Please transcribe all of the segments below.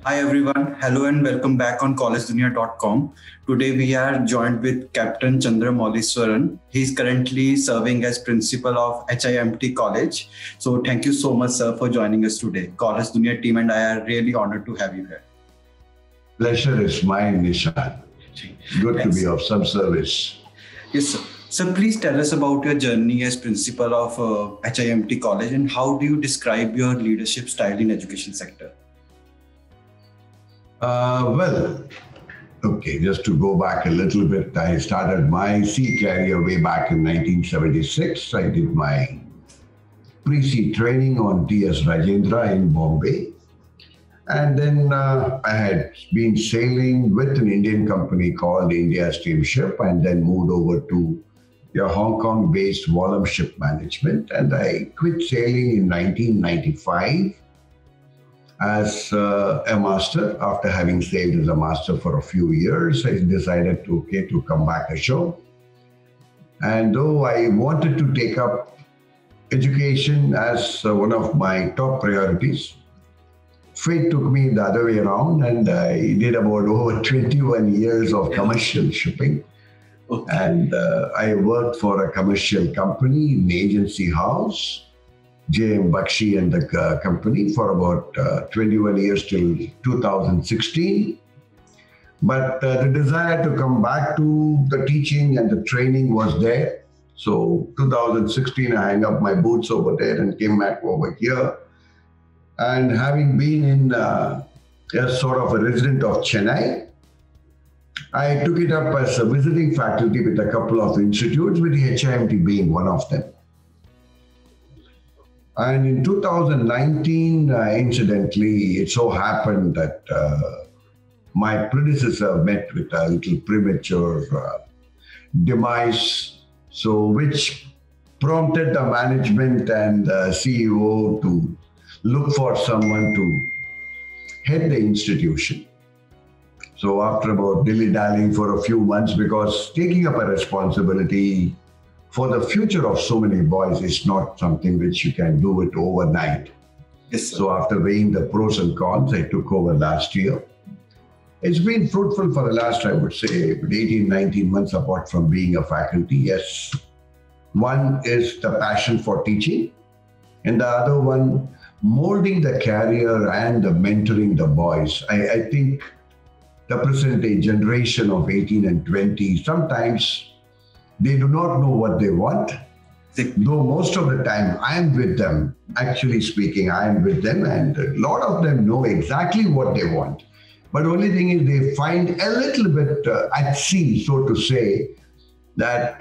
Hi everyone, hello and welcome back on Collegedunia.com. Today we are joined with Captain Chandramowleeswaran. He is currently serving as principal of Himt College. So thank you so much, sir, for joining us today. Collegedunia team and I are really honored to have you here. Pleasure is mine, Nishan. Good to be of some service. Yes, sir. So please tell us about your journey as principal of Himt College and how do you describe your leadership style in education sector? Just to go back a little bit, I started my C career way back in 1976. I did my pre-C training on T.S. Rajendra in Bombay. And then I had been sailing with an Indian company called India Steamship and then moved over to a Hong Kong-based Volume Ship Management. And I quit sailing in 1995. As a master. After having sailed as a master for a few years, I decided to come back ashore. And though I wanted to take up education as one of my top priorities, fate took me the other way around, and I did about over 21 years of commercial shipping. Okay. And I worked for a commercial company in agency house, J.M. Bakshi and the company, for about 21 years till 2016. But the desire to come back to the teaching and the training was there. So 2016, I hung up my boots over there and came back over here. And having been in as sort of a resident of Chennai, I took it up as a visiting faculty with a couple of institutes, with the HIMT being one of them. And in 2019, incidentally, it so happened that my predecessor met with a little premature demise, which prompted the management and CEO to look for someone to head the institution. So after about dilly-dallying for a few months, because taking up a responsibility for the future of so many boys is not something which you can do it overnight. Yes, so after weighing the pros and cons, I took over last year. It's been fruitful for the last, I would say, 18, 19 months apart from being a faculty. Yes, one is the passion for teaching, and the other one, molding the career and mentoring the boys. I think the present day generation of 18 and 20, sometimes they do not know what they want, though most of the time I am with them. Actually speaking, I am with them, and a lot of them know exactly what they want. But the only thing is they find a little bit at sea, so to say, that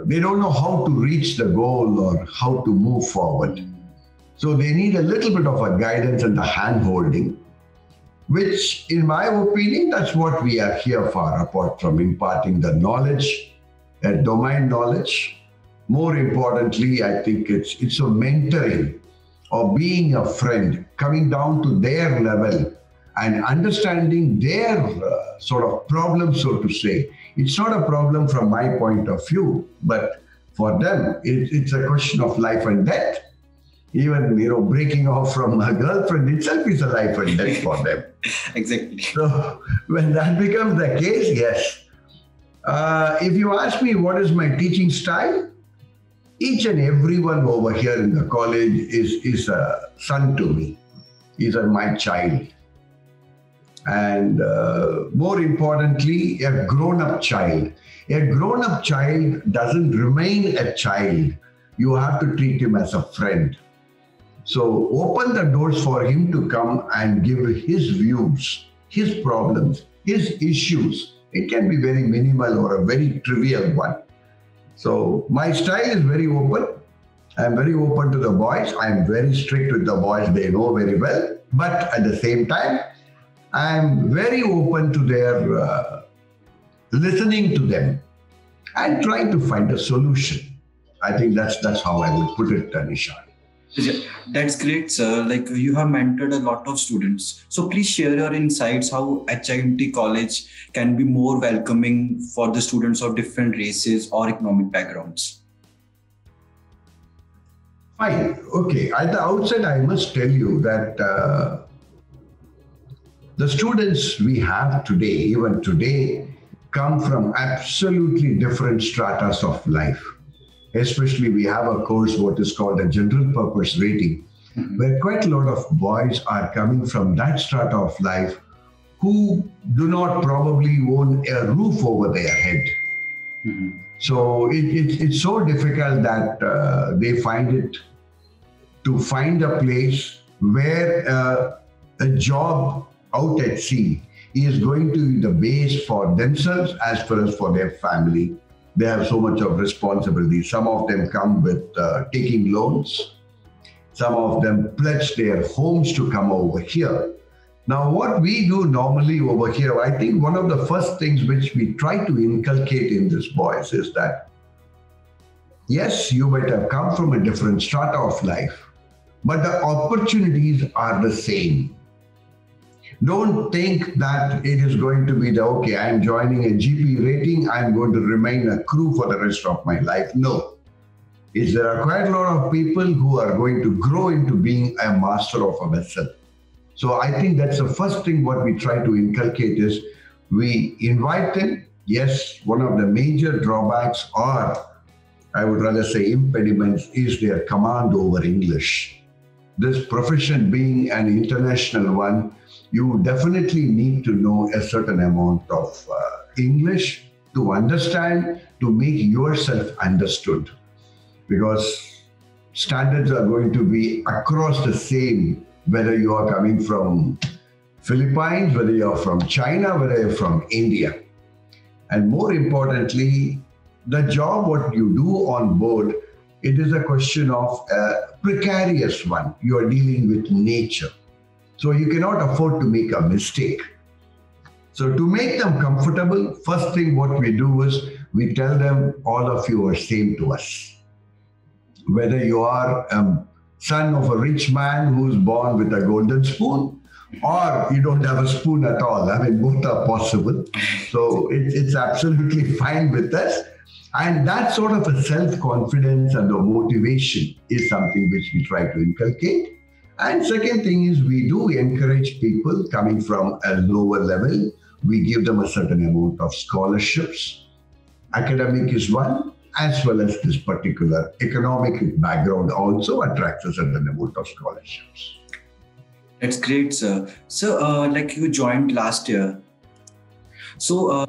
they don't know how to reach the goal or how to move forward. So they need a little bit of a guidance and a hand-holding, which in my opinion, that's what we are here for, apart from imparting the knowledge, domain knowledge. More importantly, I think it's a mentoring or being a friend, coming down to their level and understanding their sort of problem, so to say. It's not a problem from my point of view, but for them, it's a question of life and death. Even, breaking off from a girlfriend itself is a life and death for them. Exactly. So when that becomes the case, yes. If you ask me what is my teaching style, each and everyone over here in the college is a son to me. He's my child. And more importantly, a grown-up child. A grown-up child doesn't remain a child. You have to treat him as a friend. So open the doors for him to come and give his views, his problems, his issues. It can be very minimal or a very trivial one. So my style is very open. I'm very open to the boys. I'm very strict with the boys. They know very well. But at the same time, I'm very open to their listening to them and trying to find a solution. I think that's how I would put it, Nishan. That's great, sir. Like, you have mentored a lot of students. So please share your insights how Himt College can be more welcoming for the students of different races or economic backgrounds. Fine. Okay. At the outset, I must tell you that the students we have today, even today, come from absolutely different stratas of life. Especially we have a course what is called a general purpose rating, where quite a lot of boys are coming from that strata of life who do not probably own a roof over their head. So it's so difficult that they find it to find a place where a job out at sea is going to be the base for themselves as well as for their family. They have so much of responsibility. Some of them come with taking loans. Some of them pledge their homes to come over here. Now, what we do normally over here, I think one of the first things which we try to inculcate in these boys is that, yes, you might have come from a different strata of life, but the opportunities are the same. Don't think that it is going to be the, okay, I'm joining a GP rating, I'm going to remain a crew for the rest of my life. No. There are quite a lot of people who are going to grow into being a master of a vessel. So I think that's the first thing what we try to inculcate is we invite them. Yes, one of the major drawbacks, or I would rather say impediments, is their command over English. This profession being an international one, you definitely need to know a certain amount of English to understand, to make yourself understood. Because standards are going to be across the same, whether you are coming from Philippines, whether you are from China, whether you're from India. And more importantly, the job what you do on board, it is a question of a precarious one. You are dealing with nature. So you cannot afford to make a mistake. So to make them comfortable, first thing what we do is we tell them all of you are same to us. Whether you are a son of a rich man who's born with a golden spoon, or you don't have a spoon at all. I mean, both are possible. So it's absolutely fine with us. And that sort of a self-confidence and the motivation is something which we try to inculcate. And second thing is we do encourage people coming from a lower level. We give them a certain amount of scholarships. Academic is one, as well as this particular economic background also attracts a certain amount of scholarships. That's great, sir. So, like you joined last year. So,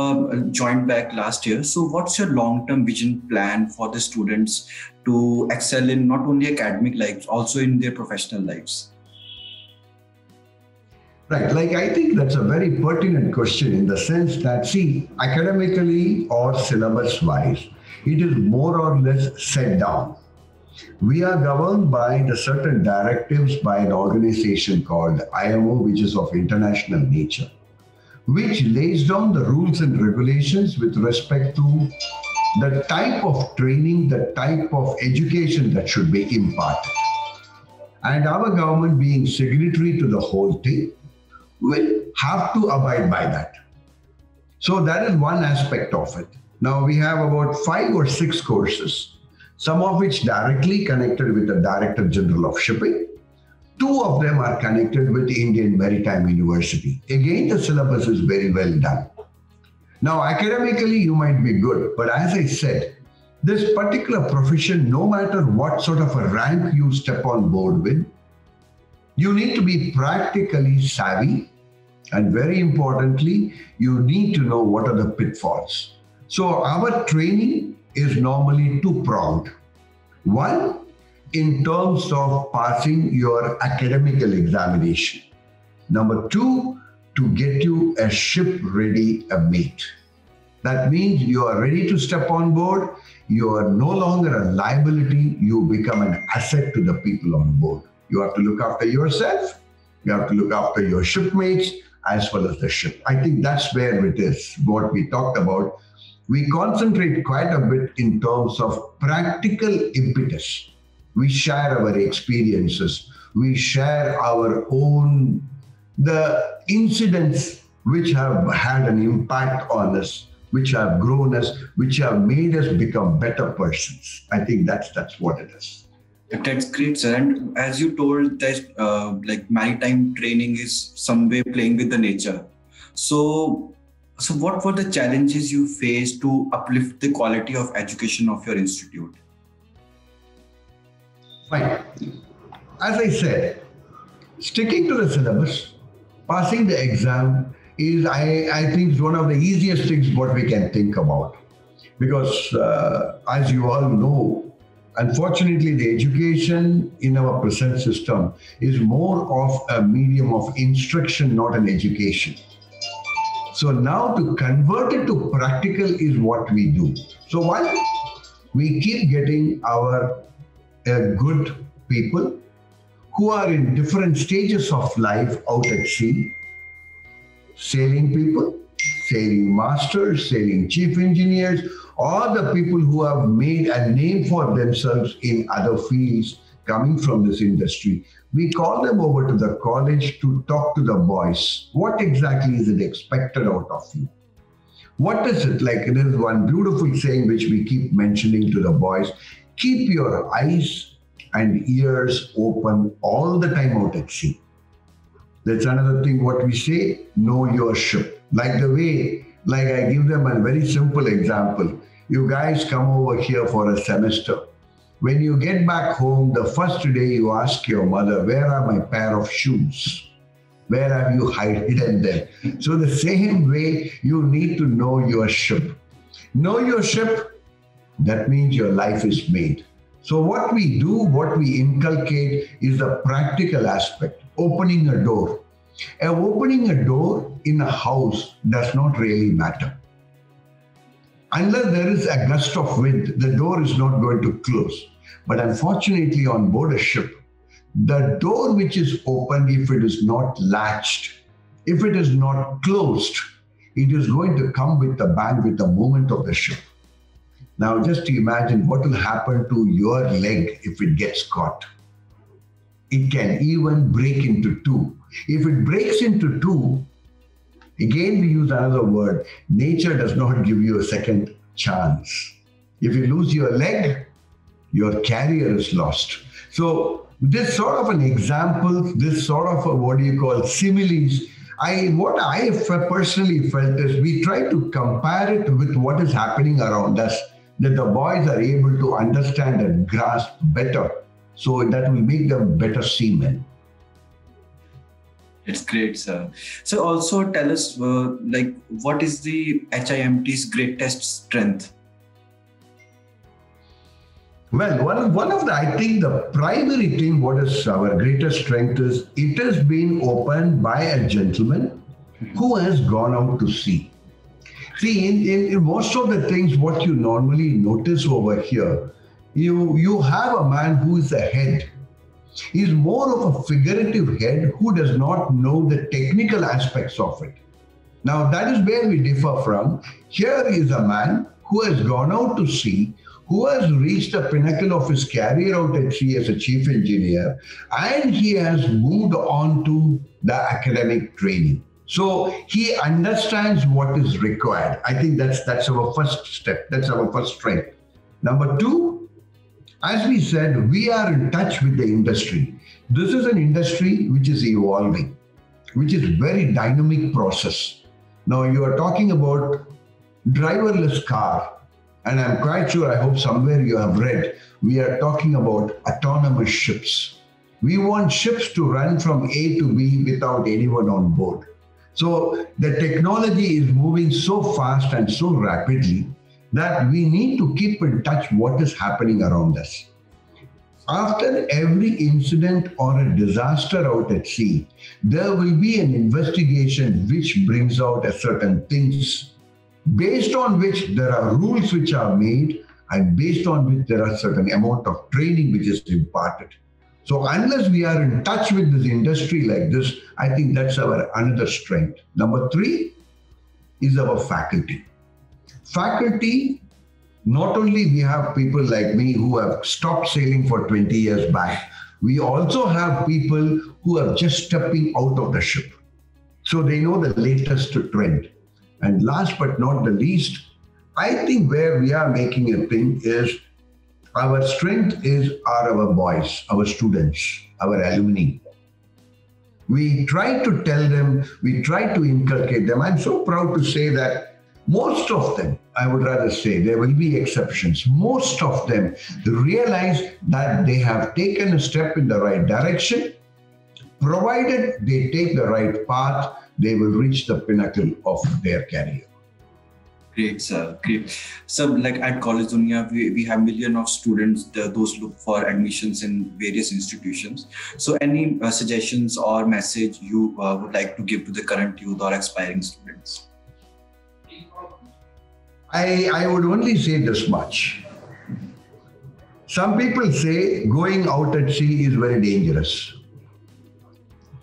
joined back last year. So, what's your long-term vision plan for the students to excel in not only academic lives, also in their professional lives? Right. Like, I think that's a very pertinent question in the sense that, see, academically or syllabus-wise, it is more or less set down. We are governed by the certain directives by an organization called IMO, which is of international nature, which lays down the rules and regulations with respect to the type of training, the type of education that should be imparted. And our government, being signatory to the whole thing, will have to abide by that. So that is one aspect of it. Now we have about 5 or 6 courses, some of which directly connected with the Director General of Shipping. 2 of them are connected with Indian Maritime University. Again, the syllabus is very well done. Now, academically, you might be good, but as I said, this particular profession, no matter what sort of a rank you step on board with, you need to be practically savvy, and very importantly, you need to know what are the pitfalls. So our training is normally 2-pronged. One, in terms of passing your academical examination. Number 2, to get you a ship-ready mate. That means you are ready to step on board. You are no longer a liability. You become an asset to the people on board. You have to look after yourself. You have to look after your shipmates as well as the ship. I think that's where it is, what we talked about. We concentrate quite a bit in terms of practical impetus. We share our experiences. We share our own, the incidents which have had an impact on us, which have grown us, which have made us become better persons. I think that's what it is. That's great, sir. And as you told that, like maritime training is some way playing with the nature. So what were the challenges you faced to uplift the quality of education of your institute? Fine. As I said, sticking to the syllabus, passing the exam is, I think, one of the easiest things what we can think about. Because as you all know, unfortunately, the education in our present system is more of a medium of instruction, not an education. So now to convert it to practical is what we do. So while we keep getting our good people who are in different stages of life out at sea, sailing people, sailing masters, sailing chief engineers, or the people who have made a name for themselves in other fields coming from this industry. We call them over to the college to talk to the boys. What exactly is it expected out of you? What is it like? There is one beautiful saying which we keep mentioning to the boys. Keep your eyes and ears open all the time out at sea. That's another thing what we say, know your ship. Like the way, like I give them a very simple example. You guys come over here for a semester. When you get back home, the first day you ask your mother, where are my pair of shoes? Where have you hidden them? So the same way, you need to know your ship. Know your ship, that means your life is made. So what we do, what we inculcate is the practical aspect, opening a door. Opening a door in a house does not really matter. Unless there is a gust of wind, the door is not going to close. But unfortunately, on board a ship, the door which is opened, if it is not latched, if it is not closed, it is going to come with a bang with the movement of the ship. Now, just imagine what will happen to your leg if it gets caught. It can even break into two. If it breaks into two, again we use another word, nature does not give you a second chance. If you lose your leg, your career is lost. So this sort of an example, this sort of a, what do you call, similes, what I personally felt is we try to compare it with what is happening around us, that the boys are able to understand and grasp better. So that will make them better seamen. It's great, sir. So also tell us, like, what is the HIMT's greatest strength? Well, one of the, I think the primary thing, what is our greatest strength is, it has been opened by a gentleman who has gone out to sea. See, in most of the things, what you normally notice over here, you have a man who is a head. He's more of a figurative head who does not know the technical aspects of it. Now, that is where we differ from. Here is a man who has gone out to sea, who has reached the pinnacle of his career out at sea as a chief engineer, and he has moved on to the academic training. So he understands what is required. I think that's our first step. That's our first strength. Number two, as we said, we are in touch with the industry. This is an industry which is evolving, which is very dynamic process. Now you are talking about driverless car, and I'm quite sure, I hope somewhere you have read, we are talking about autonomous ships. We want ships to run from A to B without anyone on board. So the technology is moving so fast and so rapidly that we need to keep in touch what is happening around us. After every incident or a disaster out at sea, there will be an investigation which brings out a certain things, based on which there are rules which are made and based on which there are certain amount of training which is imparted. So unless we are in touch with this industry like this, I think that's our another strength. Number three is our faculty. Faculty, not only we have people like me who have stopped sailing for 20 years back, we also have people who are just stepping out of the ship. So they know the latest trend. And last but not the least, I think where we are making a thing is Our strength are our boys, our students, our alumni. We try to tell them, we try to inculcate them. I'm so proud to say that most of them, I would rather say, there will be exceptions. Most of them realize that they have taken a step in the right direction. Provided they take the right path, they will reach the pinnacle of their career. Great, sir. Great. So, like at Collegedunia, we have millions of students, those look for admissions in various institutions. So, any suggestions or message you would like to give to the current youth or aspiring students? I would only say this much. Some people say going out at sea is very dangerous.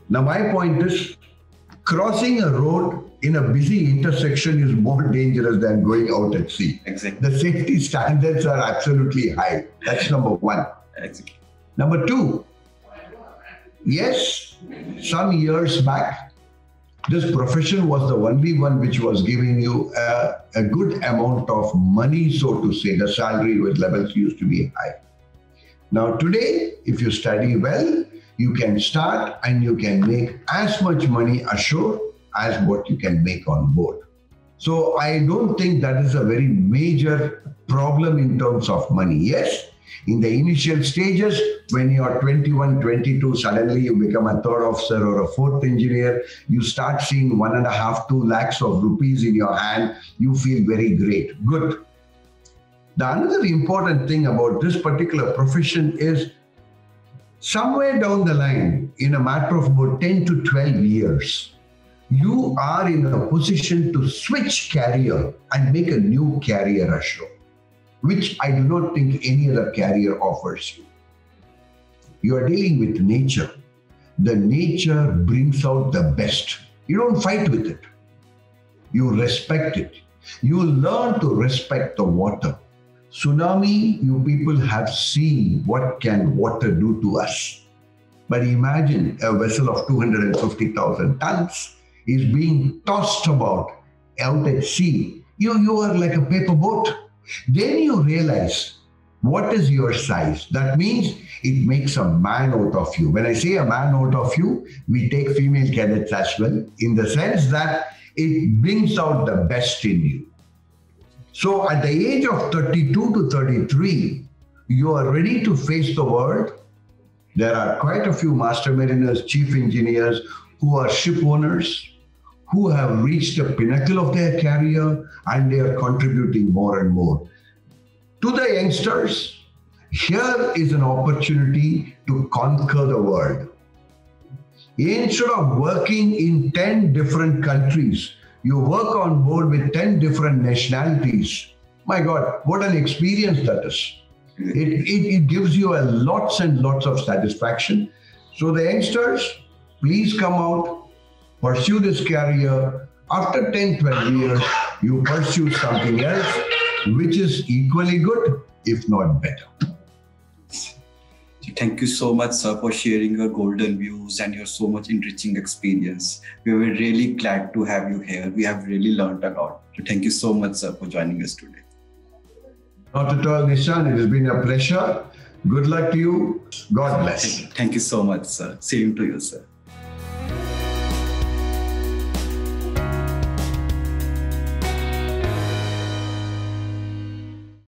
Now, my point is, crossing a road in a busy intersection is more dangerous than going out at sea. Exactly. The safety standards are absolutely high. That's number one. Exactly. Number two, yes, some years back, this profession was the only one which was giving you a good amount of money, so to say. The salary with levels used to be high. Now today, if you study well, you can start and you can make as much money ashore as what you can make on board. So I don't think that is a very major problem in terms of money. Yes, in the initial stages, when you are 21, 22, suddenly you become a third officer or a fourth engineer, you start seeing 1.5, 2 lakhs of rupees in your hand, you feel very great, good. The another important thing about this particular profession is somewhere down the line, in a matter of about 10 to 12 years, you are in a position to switch career and make a new career ashore, which I do not think any other career offers you. You are dealing with nature. The nature brings out the best. You don't fight with it. You respect it. You learn to respect the water. Tsunami, you people have seen what can water do to us. But imagine a vessel of 250,000 tons is being tossed about out at sea. You are like a paper boat. Then you realize what is your size. That means it makes a man out of you. When I say a man out of you, we take female cadets as well, in the sense that it brings out the best in you. So at the age of 32 to 33, you are ready to face the world. There are quite a few master mariners, chief engineers who are ship owners, who have reached the pinnacle of their career and they are contributing more and more. To the youngsters, here is an opportunity to conquer the world. Instead of working in 10 different countries, you work on board with 10 different nationalities. My God, what an experience that is. It gives you a lots and lots of satisfaction. So the youngsters, please come out, pursue this career. After 10, 12 years, you pursue something else, which is equally good, if not better. Thank you so much, sir, for sharing your golden views and your so much enriching experience. We were really glad to have you here. We have really learned a lot. So thank you so much, sir, for joining us today. Not at all, Nishan. It has been a pleasure. Good luck to you. God bless. Thank you so much, sir. Same to you, sir.